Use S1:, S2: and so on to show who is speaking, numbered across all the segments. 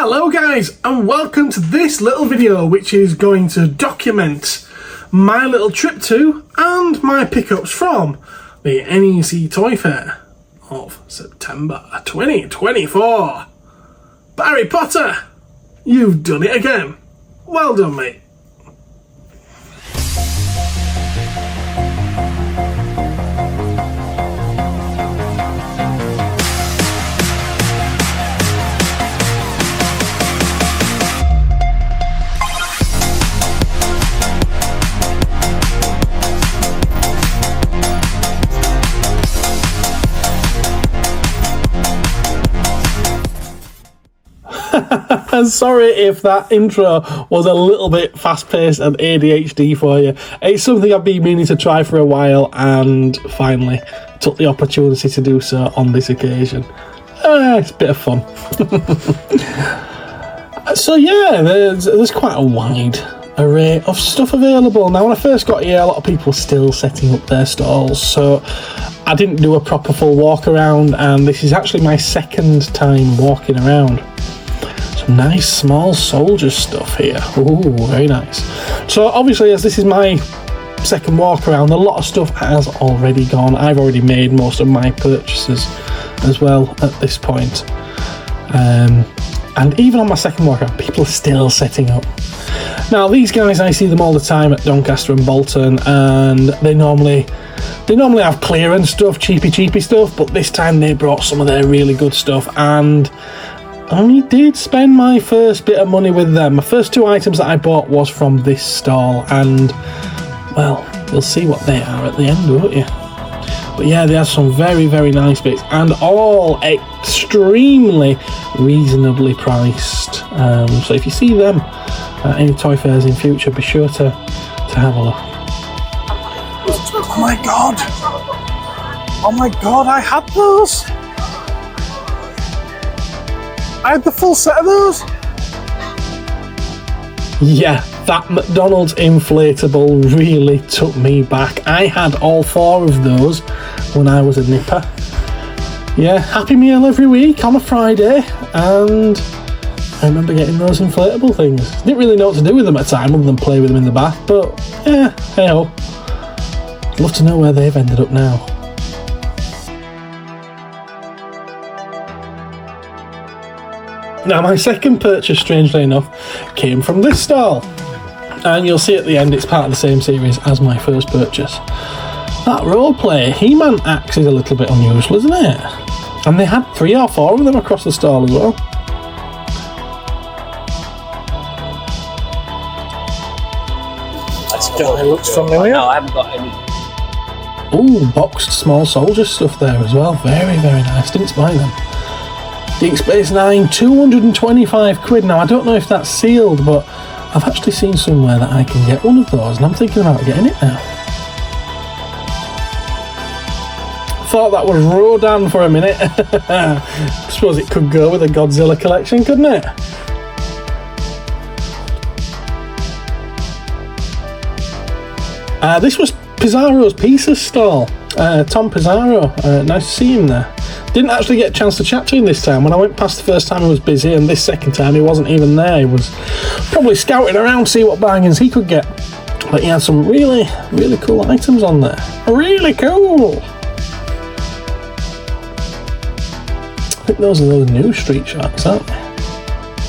S1: Hello guys, and welcome to this little video which is going to document my little trip to and my pickups from the NEC Toy Fair of September 2024. Harry Potter, you've done it again. Well done, mate. Sorry if that intro was a little bit fast-paced and ADHD for you. It's something I've been meaning to try for a while and finally took the opportunity to do so on this occasion. It's a bit of fun. So yeah, there's quite a wide array of stuff available. Now when I first got here, a lot of people were still setting up their stalls, so I didn't do a proper full walk around, and this is actually my second time walking around. Some nice small soldier stuff here. Ooh, very nice. So obviously, as this is my second walk around, a lot of stuff has already gone. I've already made most of my purchases as well at this point. And even on my second walk around, people are still setting up. Now these guys, I see them all the time at Doncaster and Bolton, and they normally have clearance stuff, cheapy stuff, but this time they brought some of their really good stuff, and I only did spend my first bit of money with them. My first two items that I bought was from this stall, and well, you'll see what they are at the end, won't you? But yeah, they have some very, very nice bits, and all extremely reasonably priced. So if you see them at any toy fairs in future, be sure to have a look.
S2: Oh my god! Oh my god, I had those! I had the full set of those!
S1: Yeah, that McDonald's inflatable really took me back. I had all four of those when I was a nipper. Yeah, Happy Meal every week on a Friday, and I remember getting those inflatable things. Didn't really know what to do with them at the time other than play with them in the bath, but yeah, hey-ho. I'd love to know where they've ended up now. Now my second purchase, strangely enough, came from this stall, and you'll see at the end it's part of the same series as my first purchase. That roleplay He-Man axe is a little bit unusual, isn't it? And they had 3 or 4 of them across the stall as well.
S2: This guy looks familiar.
S3: No, I haven't got any.
S1: Ooh, boxed small soldier stuff there as well. Very, very nice. Didn't buy them. Deep Space Nine, 225 quid. Now I don't know if that's sealed, but I've actually seen somewhere that I can get one of those, and I'm thinking about getting it now. Thought that was Rodan for a minute. Suppose it could go with a Godzilla collection, couldn't it? This was Pizarro's Pieces stall. Tom Pizarro, nice to see him there. Didn't actually get a chance to chat to him this time. When I went past the first time he was busy, and this second time he wasn't even there. He was probably scouting around to see what bargains he could get. But he had some really, really cool items on there. Really cool! I think those are those new Street Sharks, aren't they?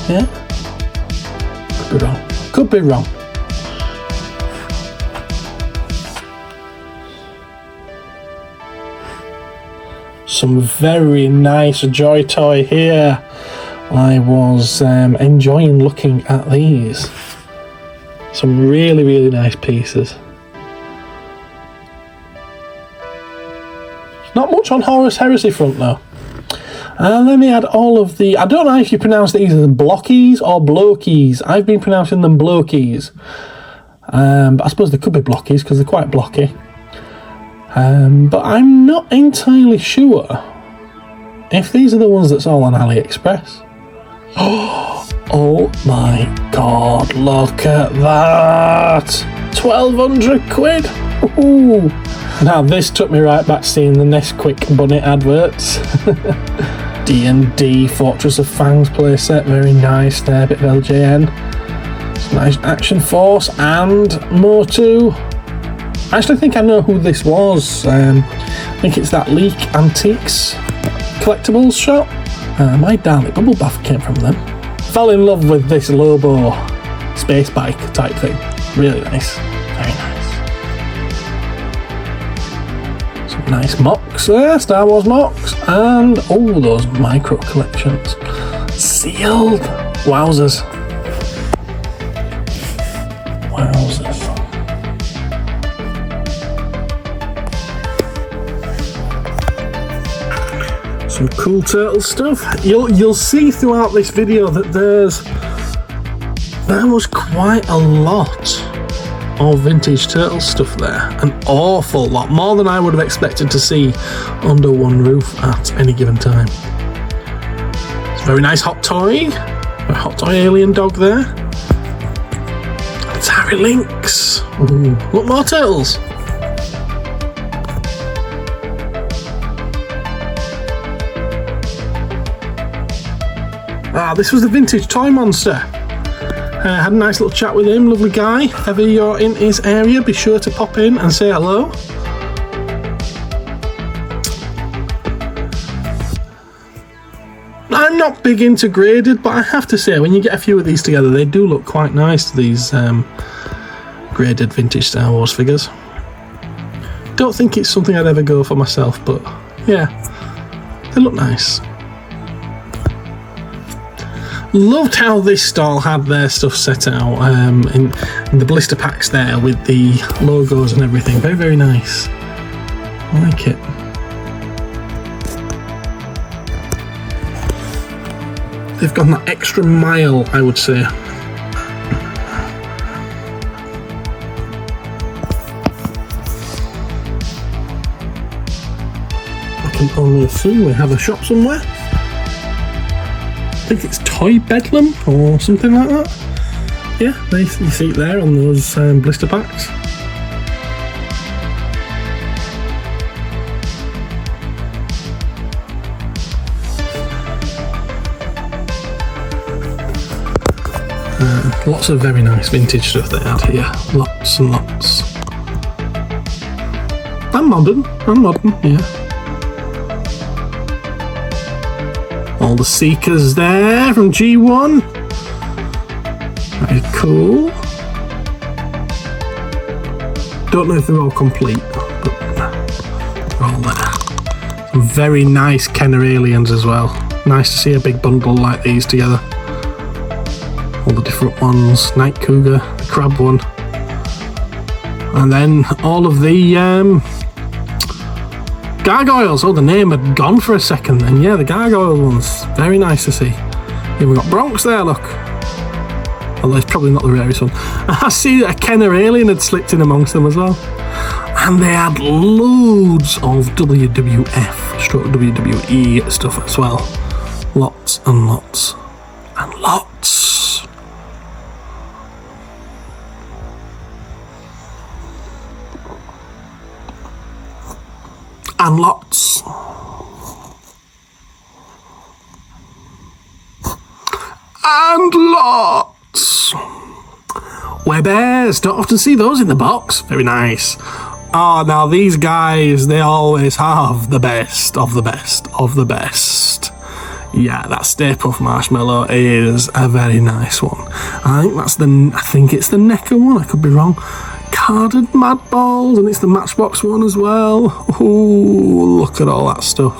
S1: Yeah? Could be wrong. Could be wrong. Some very nice Joy Toy here. I was enjoying looking at these. Some really, really nice pieces. Not much on Horus Heresy front though. And then they had all of the, I don't know if you pronounce these as blockies or blokies. I've been pronouncing them blokies. But I suppose they could be blockies because they're quite blocky. But I'm not entirely sure if these are the ones that's all on AliExpress. Oh my god, look at that! 1,200 quid! Ooh. Now this took me right back to seeing the Nesquik Bunny adverts. D&D Fortress of Fangs playset, very nice there, bit of LJN. Some nice Action Force and Motu. I actually think I know who this was. I think it's that Leak Antiques collectibles shop. My Dalek Bubble Bath came from them. Fell in love with this Lobo space bike type thing. Really nice, very nice. Some nice mocks there, Star Wars mocks, and oh, those micro collections. Sealed. Wowzers. Wowzers. Some cool turtle stuff. You'll see throughout this video that there was quite a lot of vintage turtle stuff there. An awful lot, more than I would have expected to see under one roof at any given time. It's a very nice hot toy, a hot toy alien dog there. It's Harry Lynx. Ooh, look, more turtles. This was the vintage toy monster. Had a nice little chat with him, lovely guy. If ever you're in his area, be sure to pop in and say hello. I'm not big into graded, but I have to say, when you get a few of these together, they do look quite nice, these graded vintage Star Wars figures. Don't think it's something I'd ever go for myself, but yeah, they look nice. Loved how this stall had their stuff set out in the blister packs there with the logos and everything. Very, very nice. I like it. They've gone that extra mile, I would say. I can only assume we have a shop somewhere. I think it's Toy Bedlam or something like that. Yeah, you see it there on those blister packs. Lots of very nice vintage stuff they had here. Lots and lots. And modern, yeah. All the Seekers there from G1. Very cool. Don't know if they're all complete, but they're all there. Some very nice Kenner aliens as well. Nice to see a big bundle like these together. All the different ones. Night Cougar, the crab one. And then all of the gargoyles. Oh, the name had gone for a second then. Yeah, the gargoyle ones. Very nice to see. Here we've got Bronx there, look. Although it's probably not the rarest one. I see that a Kenner alien had slipped in amongst them as well. And they had loads of WWF/WWE stuff as well. Lots and lots and lots. And lots. And lots. Webears, don't often see those in the box. Very nice. Oh, now these guys, they always have the best of the best of the best. Yeah, that Stay Puft Marshmallow is a very nice one. I think it's the NEC one, I could be wrong. Carded Mad Balls, and it's the Matchbox one as well. Ooh, look at all that stuff.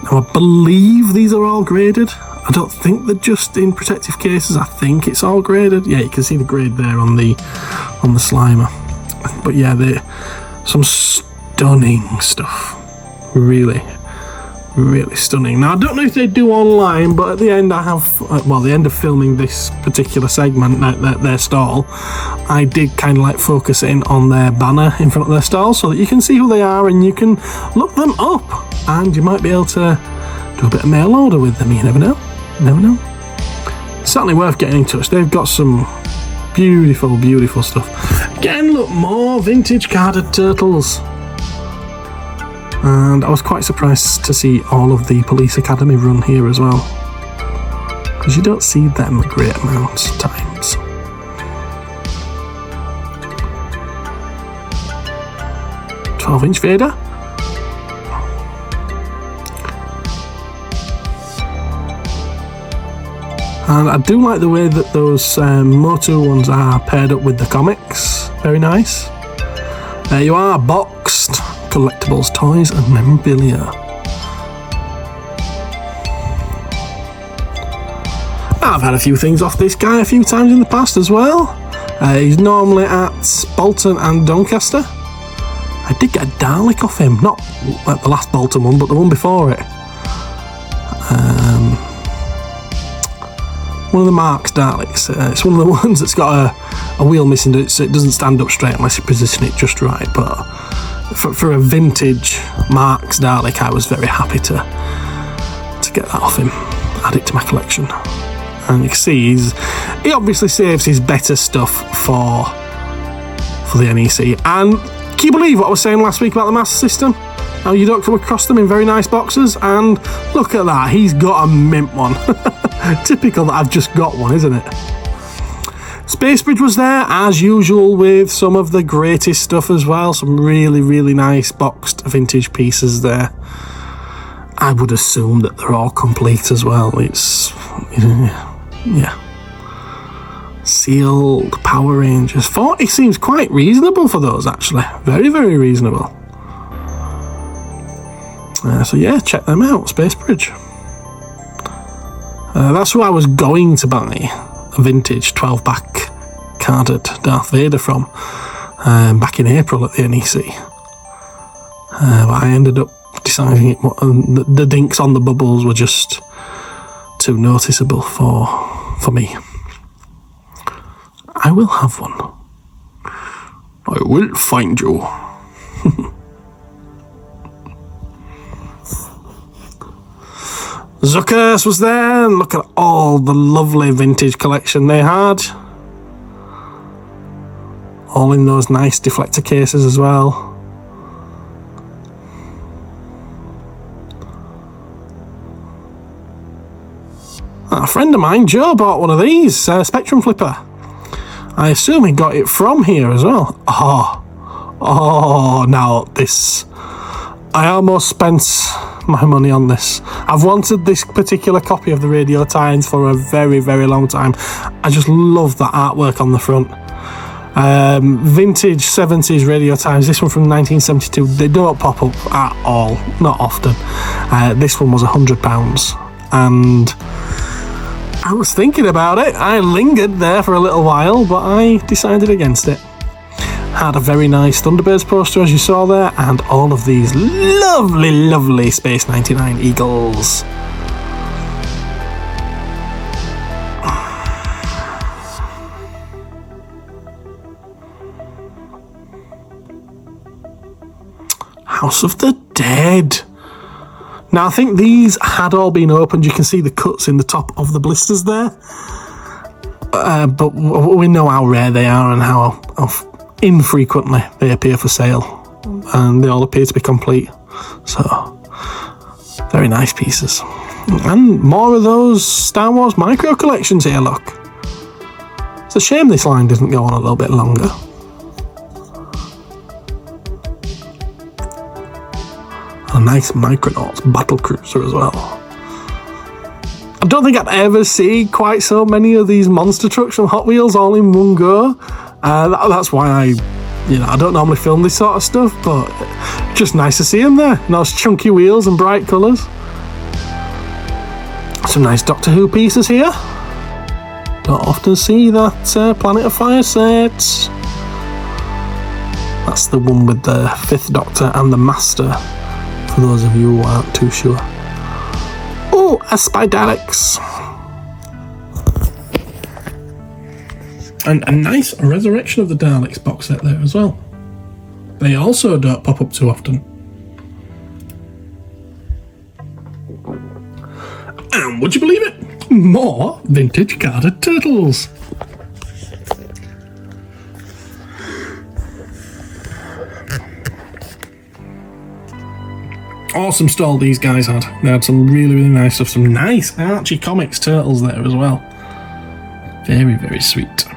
S1: Now I believe these are all graded. I don't think they're just in protective cases. I think it's all graded. Yeah, you can see the grade there on the Slimer. But yeah, they're some stunning stuff. Really, really stunning. Now I don't know if they do online, but at the end I have, the end of filming this particular segment, their stall, I did kind of like focus in on their banner in front of their stall so that you can see who they are and you can look them up, and you might be able to do a bit of mail order with them. You never know. You never know. It's certainly worth getting in touch. They've got some beautiful, beautiful stuff. Again, look, more vintage carded turtles. And I was quite surprised to see all of the Police Academy run here as well, because you don't see them a great amount of times. "12-inch Vader." And I do like the way that those Motu ones are paired up with the comics. Very nice. There you are, boxed collectibles, toys and memorabilia. I've had a few things off this guy a few times in the past as well. He's normally at Bolton and Doncaster. I did get a Dalek off him, not like the last Bolton one, but the one before it. One of the Marks Daleks. It's one of the ones that's got a wheel missing, so it doesn't stand up straight unless you position it just right. But for a vintage Marks Dalek, I was very happy to get that off him, add it to my collection. And you can see he obviously saves his better stuff for the NEC. And can you believe what I was saying last week about the Master System? How you don't come across them in very nice boxes, and look at that, he's got a mint one. Typical that I've just got one, isn't it? Space Bridge was there, as usual, with some of the greatest stuff as well. Some really, really nice boxed vintage pieces there. I would assume that they're all complete as well. It's, yeah. Sealed Power Rangers. 40 seems quite reasonable for those, actually. Very, very reasonable. So yeah, check them out, Space Bridge. That's who I was going to buy a vintage 12-back carded Darth Vader from back in April at the NEC. But I ended up deciding the dinks on the bubbles were just too noticeable for me. I will have one. I will find you. Zuckers was there, and look at all the lovely vintage collection they had. All in those nice deflector cases as well. A friend of mine, Joe, bought one of these, Spectrum Flipper. I assume he got it from here as well. Oh, now this. I almost spent my money on this. I've wanted this particular copy of the Radio Times for a very, very long time. I just love that artwork on the front. Vintage 70s Radio Times. This one from 1972. They don't pop up at all, not often. This one was £100, and I was thinking about it. I lingered there for a little while, but I decided against it. Had a very nice Thunderbirds poster, as you saw there, and all of these lovely, lovely Space 99 Eagles. House of the Dead. Now, I think these had all been opened. You can see the cuts in the top of the blisters there. But we know how rare they are and how infrequently they appear for sale. And they all appear to be complete. So, very nice pieces. And more of those Star Wars micro collections here, look. It's a shame this line didn't go on a little bit longer. A nice Micronauts battle cruiser as well. I don't think I'd ever see quite so many of these monster trucks from Hot Wheels all in one go. That's why I don't normally film this sort of stuff, but just nice to see them there. Nice chunky wheels and bright colours. Some nice Doctor Who pieces here. Don't often see that Planet of Fire sets. That's the one with the 5th Doctor and the Master, for those of you who aren't too sure. Oh, a Spidalex. And a nice Resurrection of the Daleks box set there as well. They also don't pop up too often. And would you believe it? More vintage carded turtles. Awesome stall these guys had. They had some really, really nice stuff. Some nice Archie Comics turtles there as well. Very, very sweet. I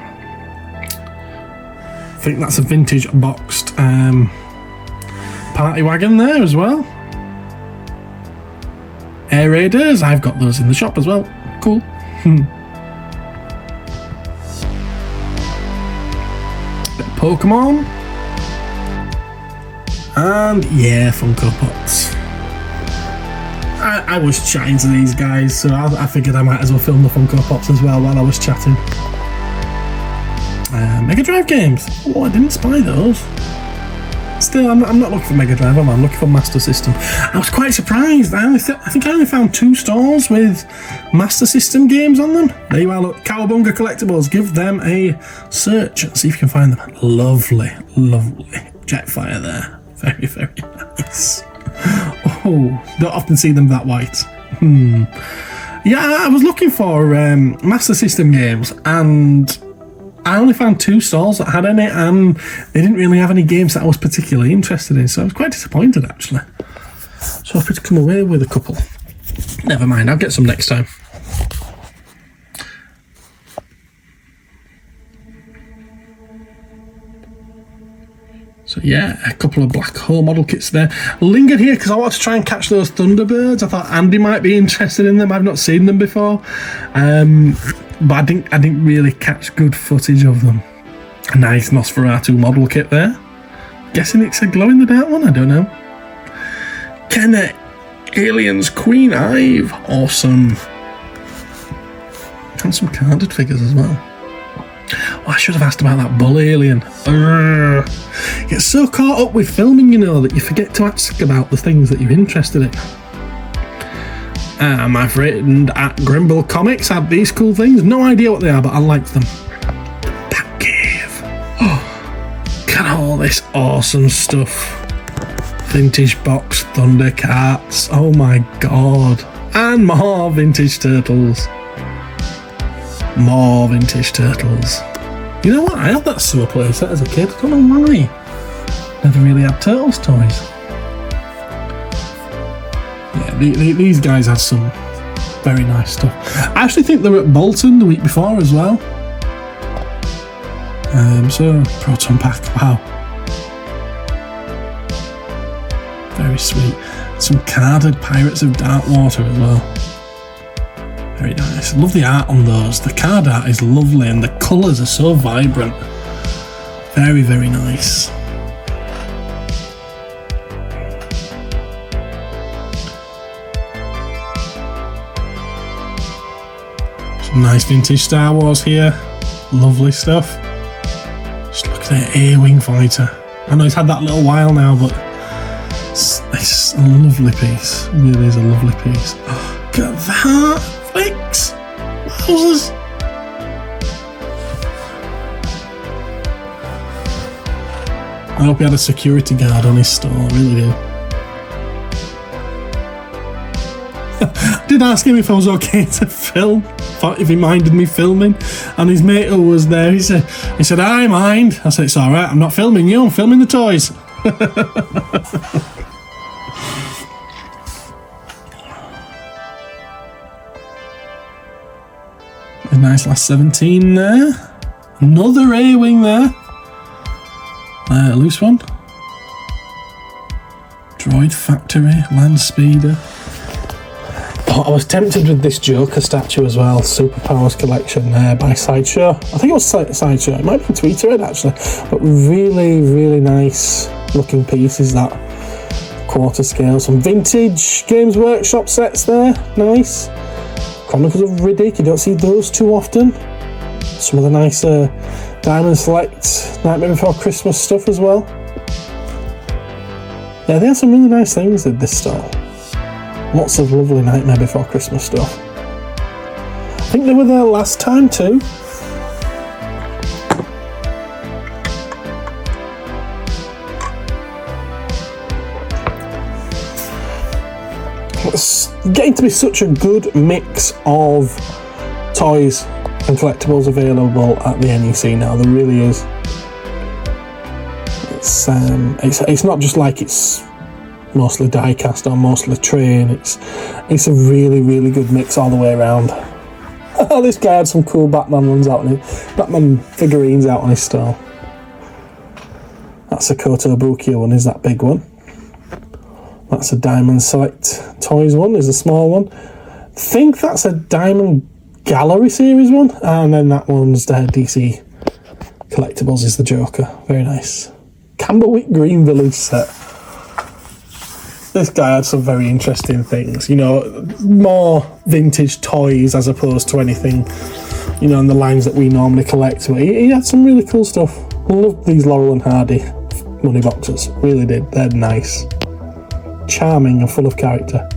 S1: think that's a vintage boxed party wagon there as well. Air Raiders, I've got those in the shop as well. Cool. Bit of Pokemon. And yeah, Funko Pops. I was chatting to these guys, so I figured I might as well film the Funko Pops as well while I was chatting. Mega Drive games. Oh, I didn't spy those. Still, I'm not looking for Mega Drive, I'm looking for Master System. I was quite surprised. I think I only found 2 stalls with Master System games on them. There you are, look. Cowabunga Collectibles. Give them a search and see if you can find them. Lovely, lovely Jetfire there. Very, very nice. Oh, don't often see them that white. Yeah, I was looking for Master System games, and I only found 2 stalls that had any, and they didn't really have any games that I was particularly interested in, so I was quite disappointed actually. So hoping to come away with a couple. Never mind, I'll get some next time. So yeah, a couple of Black Hole model kits there. Lingered here because I wanted to try and catch those Thunderbirds. I thought Andy might be interested in them. I've not seen them before. But I didn't really catch good footage of them. A nice Nosferatu model kit there. Guessing it's a glow-in-the-dark one, I don't know. Kenner Aliens Queen Hive. Awesome. And some carded figures as well. Oh, I should have asked about that bull alien. Get so caught up with filming, you know, that you forget to ask about the things that you're interested in. My friend at Grimble Comics had these cool things. No idea what they are, but I liked them. Bat Cave. Oh, look at all this awesome stuff. Vintage box Thundercats. Oh my god. And more vintage turtles. More vintage turtles. You know what? I had that sewer playset as a kid. I don't know why. Never really had Turtles toys. Yeah, these guys had some very nice stuff. I actually think they were at Bolton the week before as well. So, Proton Pack, wow. Very sweet. Some carded Pirates of Darkwater as well. Very nice. I love the art on those. The card art is lovely and the colours are so vibrant. Very, very nice. Some nice vintage Star Wars here. Lovely stuff. Just look at that A-Wing fighter. I know he's had that a little while now, but it's a lovely piece. It really is a lovely piece. Oh, look at that! Flicks! Wowzers! I hope he had a security guard on his store, I really do. I did ask him if I was okay to film, if he minded me filming, and his mate who was there, he said, I mind. I said, it's alright, I'm not filming you, I'm filming the toys. A nice last 17 there. Another A-Wing there. A loose one. Droid Factory, Land Speeder. Oh, I was tempted with this Joker statue as well. Superpowers collection by Sideshow. I think it was Sideshow. It might be Tweeterhead actually. But really, really nice looking pieces, that quarter scale. Some vintage Games Workshop sets there. Nice. Chronicles of Riddick, you don't see those too often. Some of the nicer Diamond Select Nightmare Before Christmas stuff as well. Yeah, they have some really nice things at this store. Lots of lovely Nightmare Before Christmas stuff. I think they were there last time too. It's getting to be such a good mix of toys and collectibles available at the NEC now. There really is. It's not just like it's mostly die-cast or mostly train. It's a really, really good mix all the way around. Oh, this guy had some cool Batman figurines out on his stall. That's a Kotobukiya one, is that big one. That's a Diamond Select Toys one, is a small one. I think that's a Diamond Gallery Series one. And then that one's the DC Collectibles is the Joker. Very nice. Camberwick Green Village set. This guy had some very interesting things, you know, more vintage toys as opposed to anything, you know, in the lines that we normally collect. But he had some really cool stuff. I love these Laurel and Hardy money boxes, really did. They're nice, charming and full of character.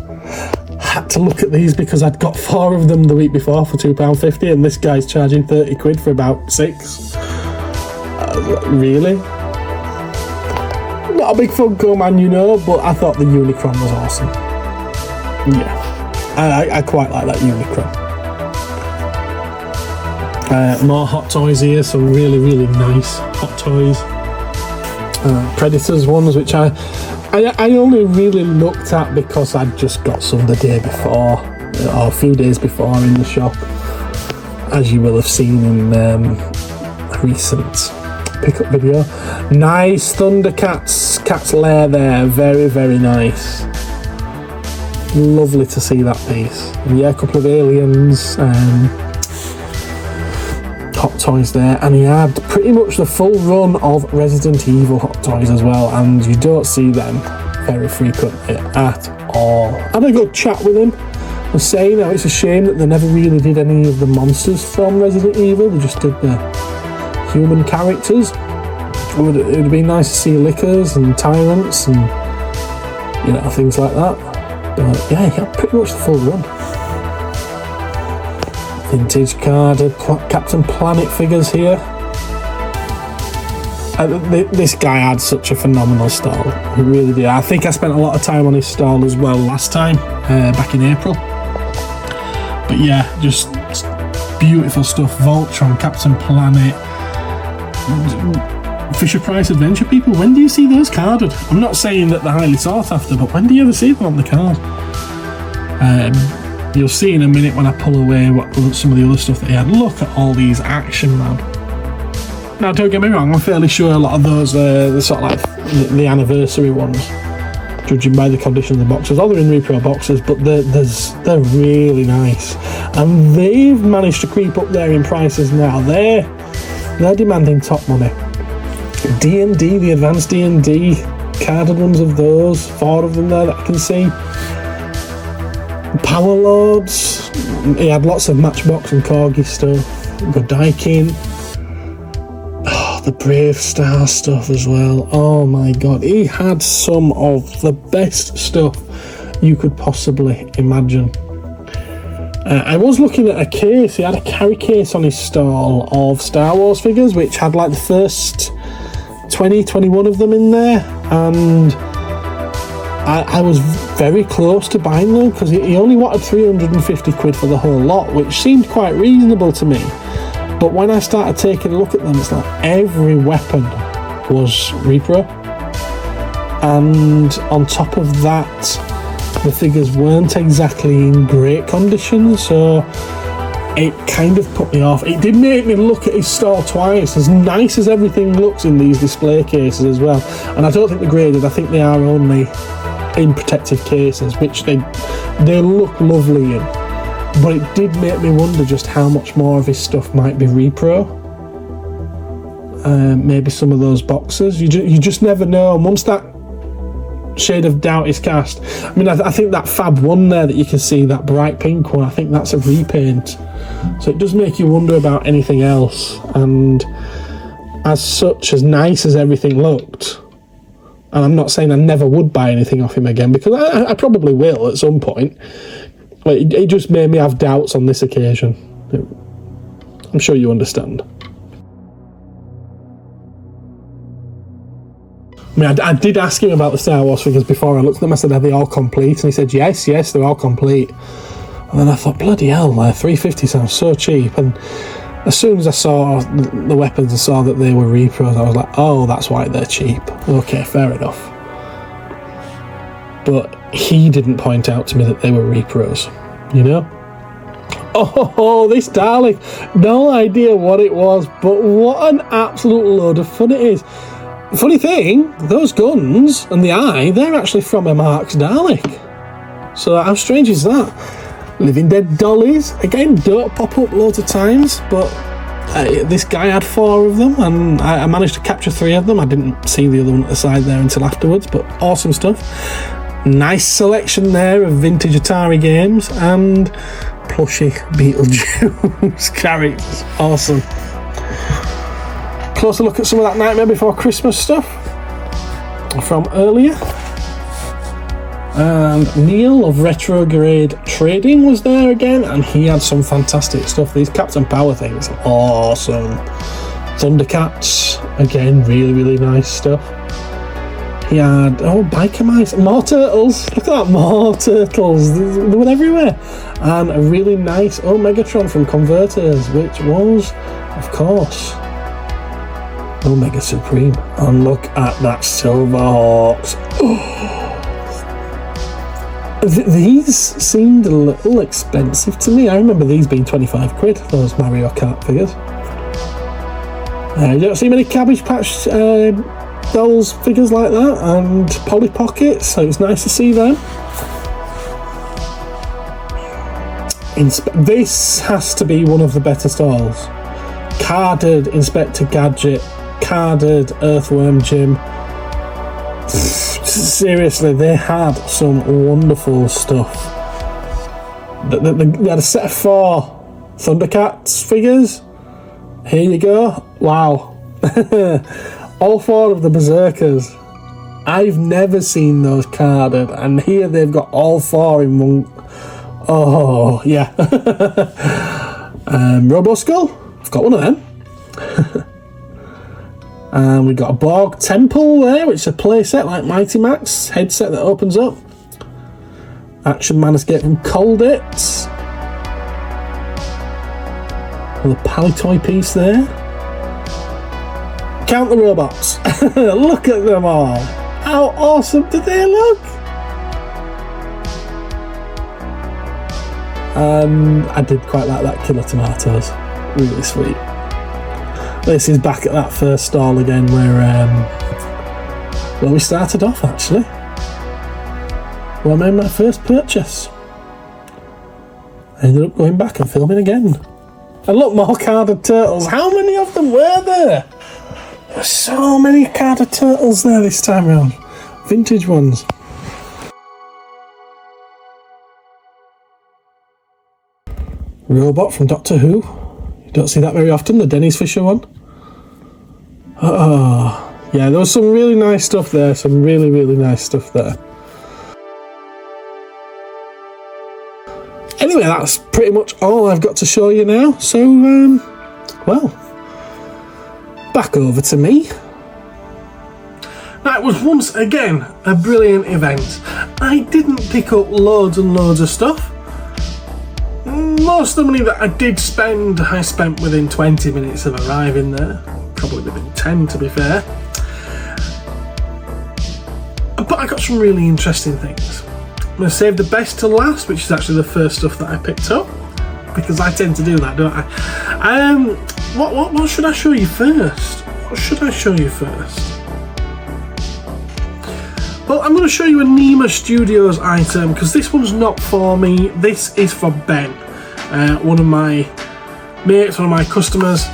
S1: Had to look at these because I'd got 4 of them the week before for £2.50 and this guy's charging 30 quid for about 6. Really? Not a big Funko man, you know, but I thought the Unicron was awesome. Yeah, I quite like that Unicron. More Hot Toys here, some really, really nice Hot Toys. Predators ones, which I only really looked at because I'd just got some the day before, or a few days before in the shop, as you will have seen in a recent pickup video. Nice Thundercats Cat's Lair there, very, very nice. Lovely to see that piece. And yeah, a couple of Aliens, Hot Toys there, and he had pretty much the full run of Resident Evil Hot Toys as well, and you don't see them very frequently at all. I had a good chat with him. I was saying how it's a shame that they never really did any of the monsters from Resident Evil, they just did the human characters. It would have been nice to see Lickers and Tyrants and, you know, things like that. But yeah, he had pretty much the full run. Vintage carded Captain Planet figures here. This guy had such a phenomenal stall. He really did. I think I spent a lot of time on his stall as well last time, back in April. But yeah, just beautiful stuff. Voltron, Captain Planet, Fisher Price Adventure people. When do you see those carded? I'm not saying that they're highly sought after, but when do you ever see them on the card? You'll see in a minute when I pull away some of the other stuff that he had. Look at all these Action Man. Now, don't get me wrong, I'm fairly sure a lot of those are the sort of like the anniversary ones, judging by the condition of the boxes. All they're in repro boxes, but they're really nice. And they've managed to creep up there in prices now. They're demanding top money. D&D, the advanced D&D, carded ones of those, 4 of them there that I can see. Power Lords, he had lots of Matchbox and Corgi stuff. Godikin, the Brave Star stuff as well. Oh my god, he had some of the best stuff you could possibly imagine. I was looking at a case, he had a carry case on his stall of Star Wars figures, which had like the first 21 of them in there, and I was very close to buying them because he only wanted 350 quid for the whole lot, which seemed quite reasonable to me. But when I started taking a look at them, it's like every weapon was repro, and on top of that, the figures weren't exactly in great condition, so it kind of put me off. It did make me look at his stall twice, as nice as everything looks in these display cases as well. And I don't think they're graded, I think they are only in protective cases, which they look lovely in. But it did make me wonder just how much more of his stuff might be repro. Maybe some of those boxes. You just never know. And once that shade of doubt is cast, I mean, I think that Fab 1 there that you can see, that bright pink one, I think that's a repaint. So it does make you wonder about anything else. And as such, as nice as everything looked, and I'm not saying I never would buy anything off him again, because I probably will at some point, but it just made me have doubts on this occasion. I'm sure you understand. I mean, I did ask him about the Star Wars figures before I looked at them. I said, are they all complete? And he said, yes, they're all complete. And then I thought, bloody hell, $350 sounds so cheap. And as soon as I saw the weapons and saw that they were repros, I was like, oh, that's why they're cheap. Okay, fair enough. but he didn't point out to me that they were repros, you know? Oh, this Dalek, no idea what it was, but what an absolute load of fun it is. Funny thing, those guns and the eye, they're actually from a Mark's Dalek. So how strange is that? Living Dead dollies, again, don't pop up loads of times, but this guy had 4 of them, and I managed to capture 3 of them. I didn't see the other one at the side there until afterwards, but awesome stuff. Nice selection there of vintage Atari games, and plushy Beetlejuice characters. Awesome. Closer look at some of that Nightmare Before Christmas stuff from earlier. And Neil of Retrograde Trading was there again, and he had some fantastic stuff. These Captain Power things, awesome. Thundercats, again, really nice stuff. He had, biker mice, more turtles. Look at that, more turtles. They were everywhere. And a really nice Megatron from Converters, which was, of course, Omega Supreme. And look at that Silverhawks. These seemed a little expensive to me. I remember these being 25 quid, those Mario Kart figures. You don't see many Cabbage Patch dolls figures like that, and Polly Pockets, so it's nice to see them. This has to be one of the better stalls. Carded Inspector Gadget, carded Earthworm Jim. Seriously, they had some wonderful stuff. They had a set of 4 Thundercats figures. Here you go. Wow. All 4 of the Berserkers. I've never seen those carded, and here they've got all 4 in one. Oh, yeah. Roboskull. I've got one of them. And we've got a Borg Temple there, which is a playset like Mighty Max headset that opens up. Action Man Escape from Colditz. Another Palitoy piece there. Count the robots. Look at them all. How awesome do they look? I did quite like that Killer Tomatoes. Really sweet. This is back at that first stall again where we started off, actually. Where I made my first purchase. I ended up going back and filming again. And look, more carded turtles. How many of them were there? There's so many carded turtles there this time around. Vintage ones. Robot from Doctor Who. You don't see that very often, the Dennis Fisher one. Oh, yeah, there was some really nice stuff there. Some really nice stuff there. Anyway, that's pretty much all I've got to show you now. So, well, back over to me. That was once again a brilliant event. I didn't pick up loads and loads of stuff. Most of the money that I did spend, I spent within 20 minutes of arriving there. Probably within 10, to be fair. But I got some really interesting things. I'm going to save the best to last, which is actually the first stuff that I picked up, because I tend to do that, don't I? What should I show you first? What should I show you first? Well, I'm going to show you a NEMA Studios item, because this one's not for me. This is for Ben, one of my mates, one of my customers.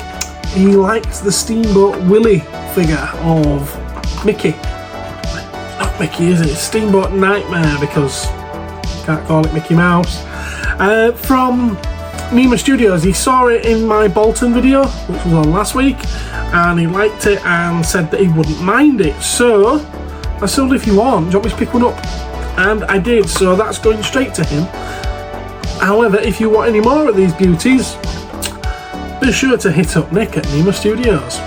S1: He liked the Steamboat Willie figure of Mickey. Not Mickey, is it? It's Steamboat Nightmare, because you can't call it Mickey Mouse. From NEMA Studios. He saw it in my Bolton video, which was on last week, and he liked it and said that he wouldn't mind it. So I said, well, if you want, do you want me to pick one up? And I did, so that's going straight to him. However, if you want any more of these beauties, be sure to hit up Nick at NEMA Studios.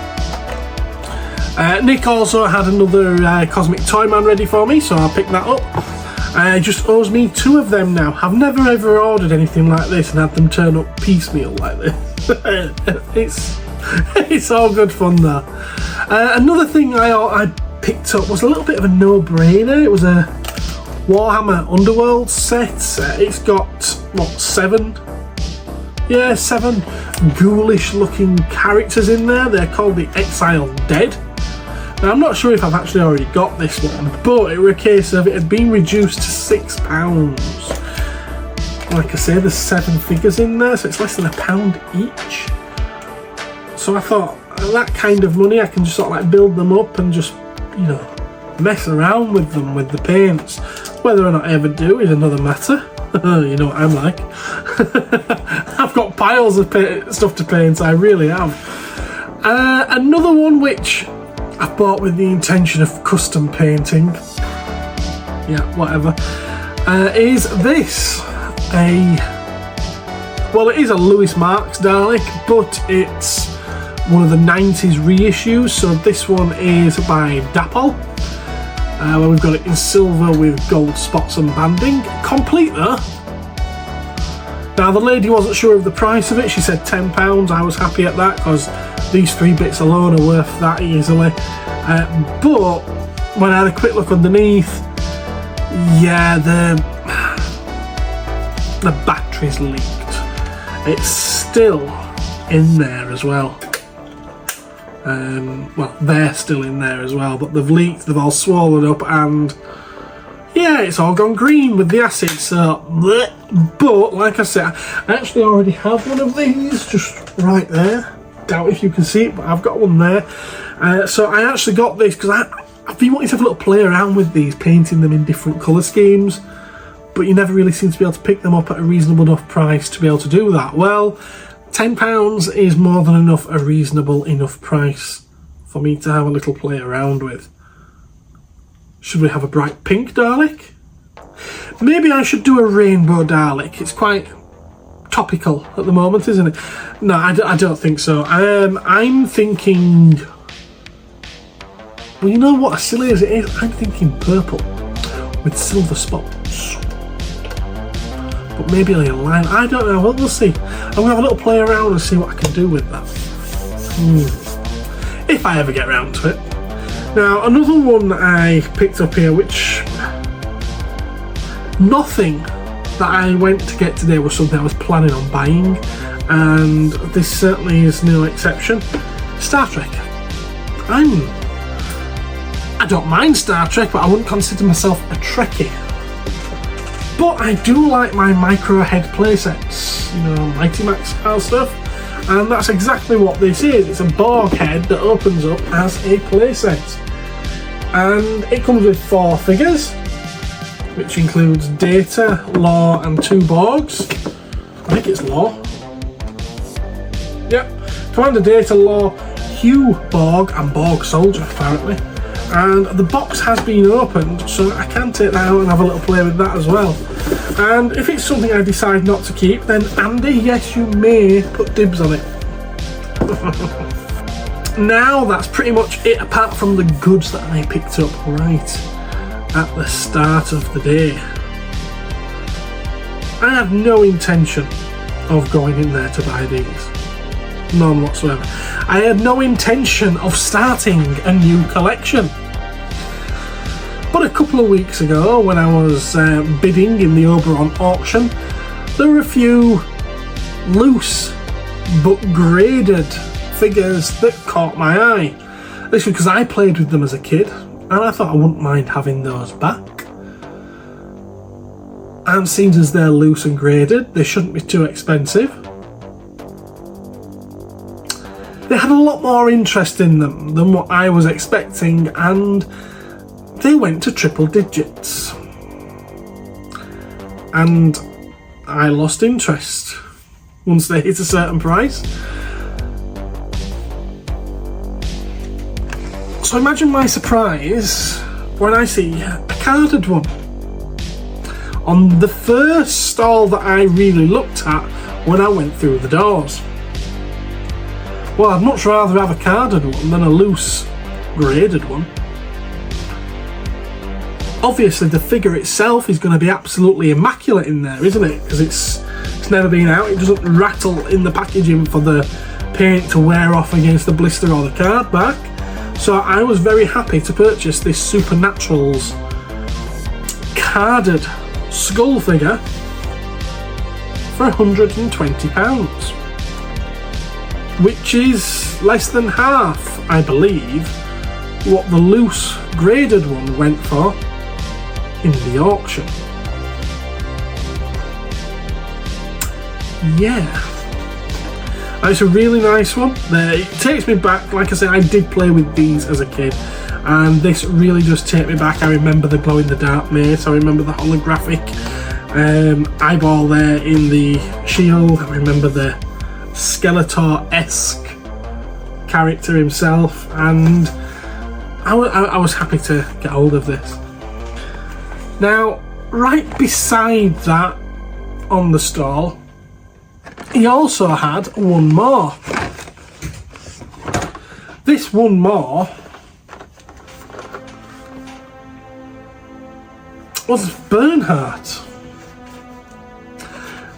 S1: Nick also had another Cosmic Toy Man ready for me, so I'll pick that up. He just owes me 2 of them now. I've never ever ordered anything like this and had them turn up piecemeal like this. It's all good fun though. Another thing I picked up was a little bit of a no-brainer. It was a Warhammer Underworld set. It's got, what, 7? Yeah, 7 ghoulish looking characters in there. They're called the Exiled Dead. Now, I'm not sure if I've actually already got this one, but it were a case of it had been reduced to £6. Like I say, there's 7 figures in there, so it's less than £1 each. So I thought, that kind of money, I can just sort of like build them up and just, you know, mess around with them, with the paints. Whether or not I ever do is another matter. You know what I'm like. I've got piles of stuff to paint, I really have. Another one which I've bought with the intention of custom painting, yeah, whatever, is this. Well, it is a Lewis Marks Dalek, but it's one of the 90s reissues, so this one is by Dapol. Where we've got it in silver with gold spots and banding. Complete though. Now the lady wasn't sure of the price of it, she said £10. I was happy at that because these 3 bits alone are worth that easily. But when I had a quick look underneath, yeah, the battery's leaked. It's still in there as well. Well, they're still in there as well, but they've leaked, they've all swollen up, and yeah, it's all gone green with the acid, so bleh. But like I said, I actually already have one of these just right there. Doubt if you can see it, but I've got one there. So I actually got this because I've been wanting to have a little play around with these, painting them in different colour schemes, but you never really seem to be able to pick them up at a reasonable enough price to be able to do that. Well, £10 is more than enough, a reasonable enough price for me to have a little play around with. Should we have a bright pink Dalek? Maybe I should do a rainbow Dalek. It's quite topical at the moment, isn't it? No, I don't think so. I'm thinking... Well, you know what, as silly as it is, I'm thinking purple with silver spots. But maybe a line, I don't know, we'll see. I'm going to have a little play around and see what I can do with that. If I ever get around to it. Now, another one that I picked up here, which... Nothing that I went to get today was something I was planning on buying, and this certainly is no exception. Star Trek. I don't mind Star Trek, but I wouldn't consider myself a Trekkie. But I do like my micro head playsets, you know, Mighty Max style stuff, and that's exactly what this is. It's a Borg head that opens up as a playset, and it comes with 4 figures, which includes Data, Law, and 2 Borgs. I think it's Law. Yep, Commander Data, Law, Hugh Borg, and Borg Soldier apparently. And the box has been opened, so I can take that out and have a little play with that as well. And if it's something I decide not to keep, then Andy, yes, you may put dibs on it. Now that's pretty much it, apart from the goods that I picked up right at the start of the day. I have no intention of going in there to buy these. None whatsoever. I had no intention of starting a new collection. But a couple of weeks ago, when I was bidding in the Oberon auction, there were a few loose but graded figures that caught my eye. This was because I played with them as a kid, and I thought I wouldn't mind having those back. And seems as they're loose and graded, they shouldn't be too expensive. They had a lot more interest in them than what I was expecting, and they went to triple digits. And I lost interest once they hit a certain price. So imagine my surprise when I see a carded one on the first stall that I really looked at when I went through the doors. Well, I'd much rather have a carded one than a loose graded one. Obviously the figure itself is going to be absolutely immaculate in there, isn't it? Because it's never been out, it doesn't rattle in the packaging for the paint to wear off against the blister or the card back. So I was very happy to purchase this Supernaturals carded skull figure for £120, which is less than half, I believe, what the loose graded one went for in the auction. Yeah, it's a really nice one. It takes me back, like I said, I did play with these as a kid, and this really does take me back. I remember the glow-in-the-dark mace, I remember the holographic eyeball there in the shield, I remember the Skeletor-esque character himself, and I was happy to get hold of this. Now, right beside that on the stall, he also had one more. This one more was Bernhardt.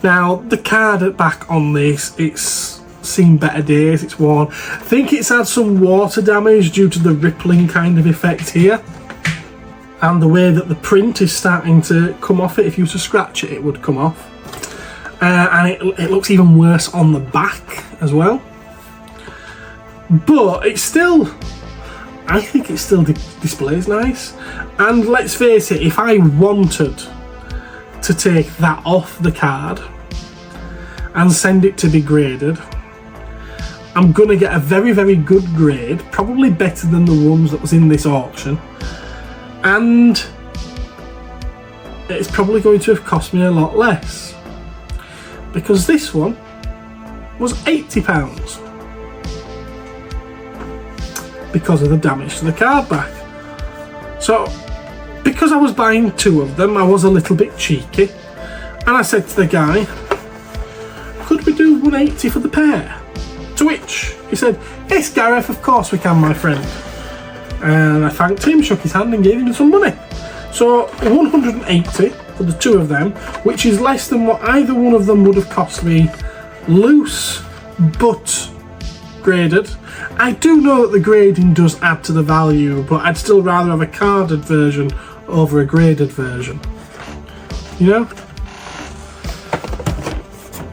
S1: Now, the card at back on this, it's seen better days, it's worn. I think it's had some water damage due to the rippling kind of effect here. And the way that the print is starting to come off it, if you were to scratch it, it would come off. And it looks even worse on the back as well. But it's still, I think it still displays nice. And let's face it, if I wanted to take that off the card and send it to be graded, I'm going to get a very, very good grade, probably better than the ones that was in this auction. And it's probably going to have cost me a lot less, because this one was £80 because of the damage to the card back. So because I was buying two of them, I was a little bit cheeky, and I said to the guy, could we do £180 for the pair? To which he said, yes Gareth, of course we can, my friend. And I thanked him, shook his hand and gave him some money. So £180 for the two of them, which is less than what either one of them would have cost me loose but graded. I do know that the grading does add to the value, but I'd still rather have a carded version over a graded version, you know?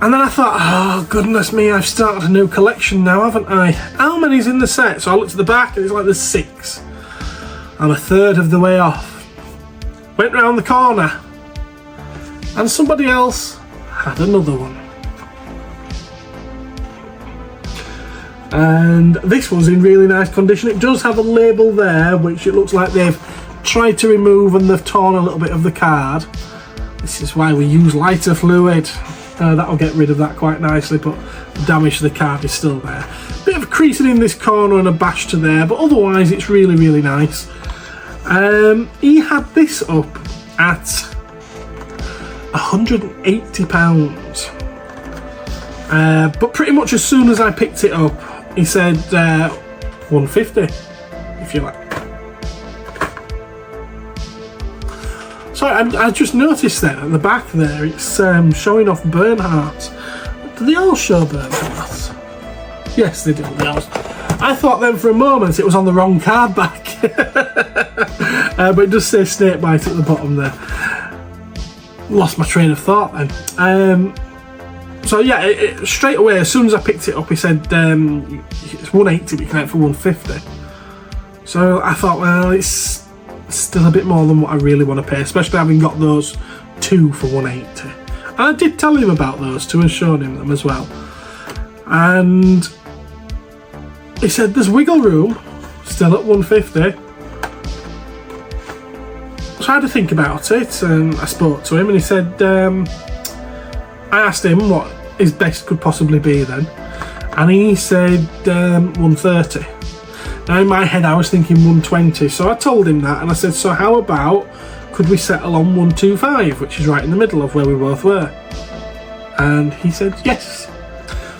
S1: And then I thought, oh goodness me, I've started a new collection now, haven't I? How many's in the set? So I looked at the back and it's like there's 6. I'm a third of the way off. Went round the corner and somebody else had another one. And this one's in really nice condition. It does have a label there, which it looks like they've tried to remove and they've torn a little bit of the card. This is why we use lighter fluid. That'll get rid of that quite nicely, but the damage to the card is still there. Bit of creasing in this corner and a bash to there, but otherwise it's really, really nice. He had this up at £180. But pretty much as soon as I picked it up, he said £150, if you like. Sorry, I just noticed that at the back there, it's showing off Bernhardt. Do they all show Bernhardt? Yes, they do. I thought then for a moment it was on the wrong card back. But it does say Snakebite at the bottom there. Lost my train of thought then. So yeah, straight away, as soon as I picked it up, he said it's £180, but you can have it for £150. So I thought, well, it's still a bit more than what I really want to pay, especially having got those two for £180. And I did tell him about those two and showed him them as well. And he said there's wiggle room, still at £150. So I had to think about it, and I spoke to him, and he said, I asked him what his best could possibly be then, and he said £130. Now in my head I was thinking £120, so I told him that, and I said, so how about could we settle on £125, which is right in the middle of where we both were? And he said yes.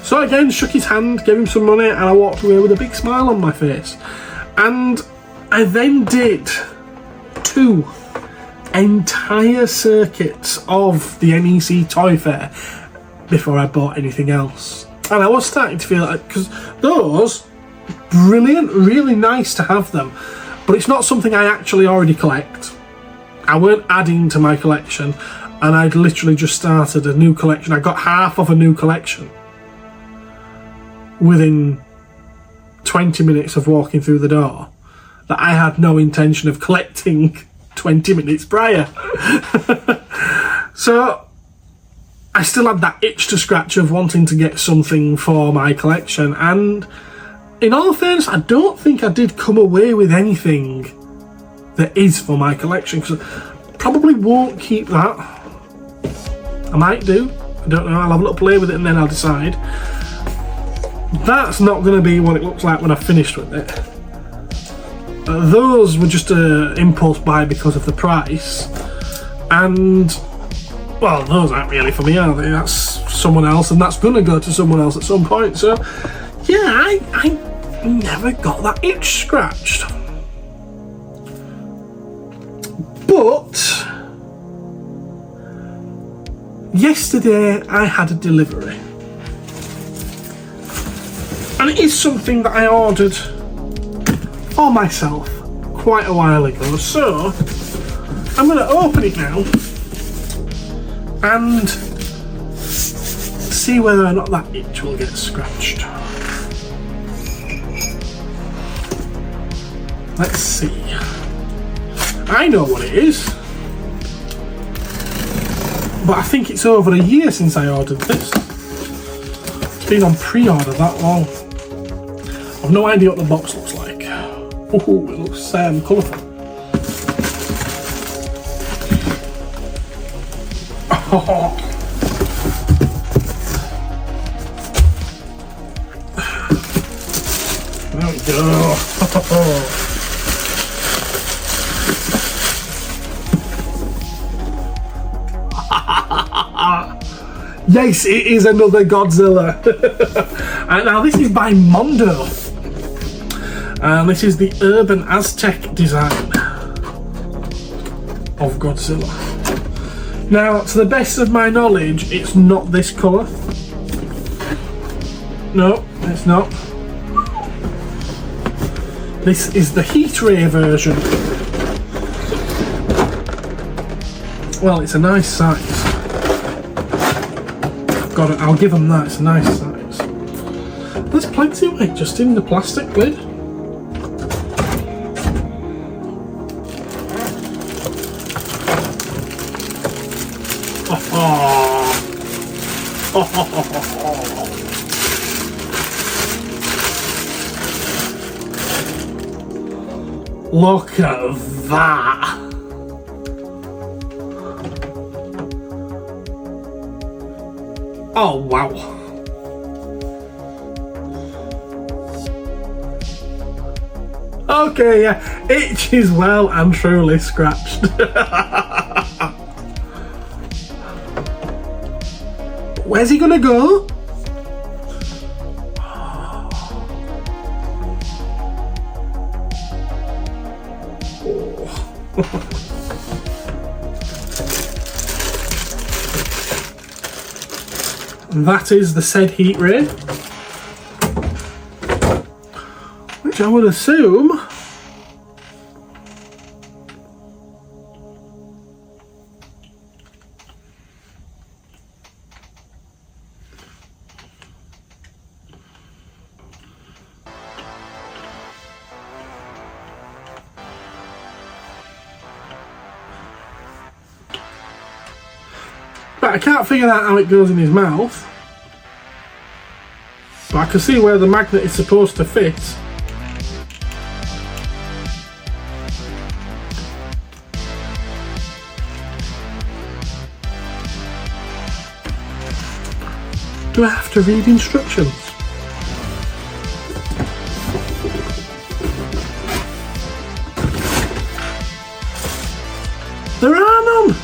S1: So again, shook his hand, gave him some money, and I walked away with a big smile on my face. And I then did 2 entire circuits of the NEC Toy Fair before I bought anything else. And I was starting to feel like, because those, brilliant, really nice to have them, but it's not something I actually already collect. I weren't adding to my collection, and I'd literally just started a new collection. I got half of a new collection within 20 minutes of walking through the door that I had no intention of collecting 20 minutes prior. So I still had that itch to scratch of wanting to get something for my collection, and in all fairness, I don't think I did come away with anything that is for my collection, because I probably won't keep that. I might do, I don't know, I'll have a little play with it and then I'll decide. That's not going to be what it looks like when I've finished with it. Those were just an impulse buy because of the price, and well, those aren't really for me, are they? That's someone else, and that's going to go to someone else at some point. So yeah, I never got that itch scratched. But yesterday I had a delivery, and it is something that I ordered for myself quite a while ago, so I'm going to open it now and see whether or not that itch will get scratched. Let's see. I know what it is, but I think it's over a year since I ordered this. It's been on pre-order that long. I've no idea what the box looks like. Oh, it looks colourful. Oh. There we go. Yes, it is another Godzilla. And now this is by Mondo. And this is the Urban Aztec design of Godzilla. Now, to the best of my knowledge, it's not this colour. No, it's not. This is the heat ray version. Well, it's a nice size. I'll give them that, it's a nice size. There's plenty of it just in the plastic lid. Look at that! Oh wow! Okay, yeah, itch is well and truly scratched. Where's he gonna go? That is the said heat ray, which I would assume but I can't figure out how it goes in his mouth. But I can see where the magnet is supposed to fit. Do I have to read instructions? There are none!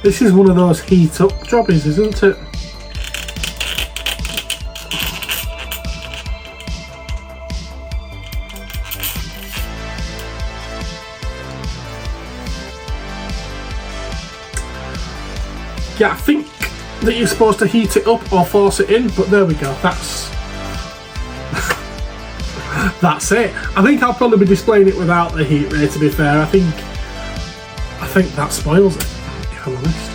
S1: This is one of those heat up jobbies, isn't it? Yeah, I think that you're supposed to heat it up or force it in, but there we go. That's that's it. I think I'll probably be displaying it without the heat ray, to be fair. I think that spoils it, if I'm honest.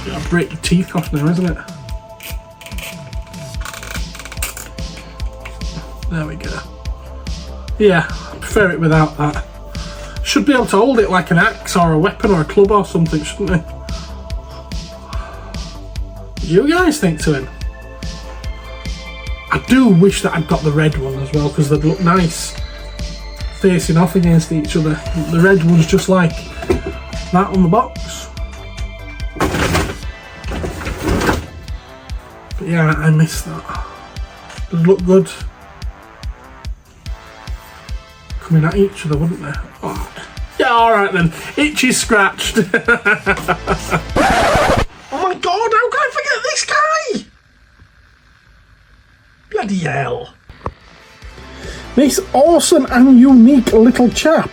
S1: Gotta break the teeth off now, isn't it? There we go. Yeah, I prefer it without that. Should be able to hold it like an axe or a weapon or a club or something, shouldn't it? What do you guys think to him? I do wish that I'd got the red one as well, because they'd look nice facing off against each other. The red one's just like that on the box. But yeah, I miss that. They'd look good coming at each other, wouldn't they? Oh. Yeah, alright then. Itch is scratched. Oh my god, how can I forget this guy? Bloody hell. This awesome and unique little chap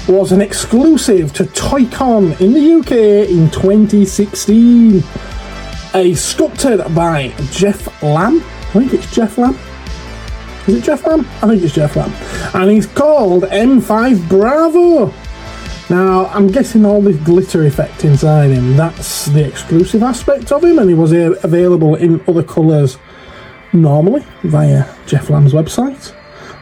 S1: was an exclusive to Toycon in the UK in 2016. He's sculpted by Jeff Lamb. I think it's Jeff Lamb. Is it Jeff Lamb? I think it's Jeff Lamb. And he's called M5 Bravo. Now, I'm guessing all this glitter effect inside him, that's the exclusive aspect of him, and he was available in other colours normally via Jeff Lamb's website.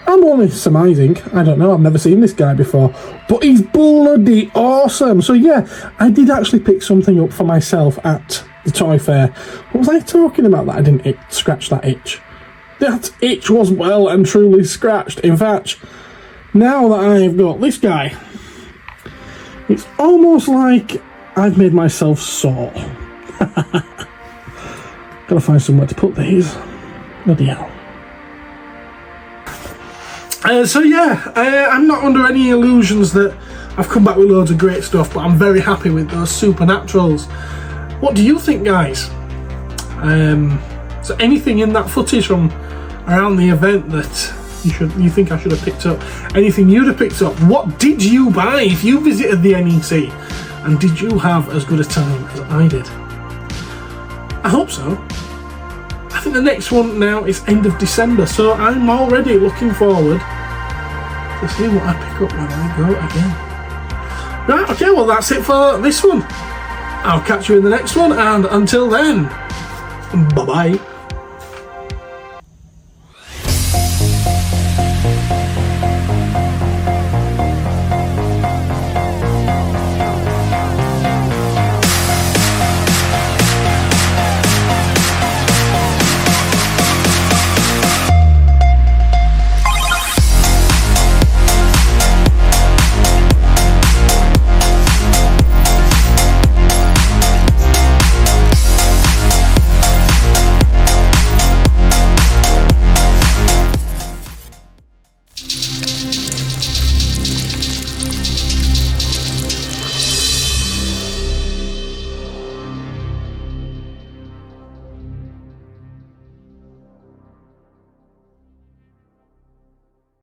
S1: I'm only surmising, I don't know, I've never seen this guy before, but he's bloody awesome. So yeah, I did actually pick something up for myself at the toy fair. What was I talking about that I didn't scratch that itch? That itch was well and truly scratched. In fact, now that I've got this guy, it's almost like I've made myself sore. Gotta find somewhere to put these. Bloody hell. So yeah, I'm not under any illusions that I've come back with loads of great stuff, but I'm very happy with those Supernaturals. What do you think, guys? So anything in that footage from around the event that you think I should have picked up? Anything you'd have picked up? What did you buy if you visited the NEC? And did you have as good a time as I did? I hope so. I think the next one now is end of December, so I'm already looking forward to see what I pick up when I go again. Right, okay, well that's it for this one. I'll catch you in the next one, and until then, bye-bye.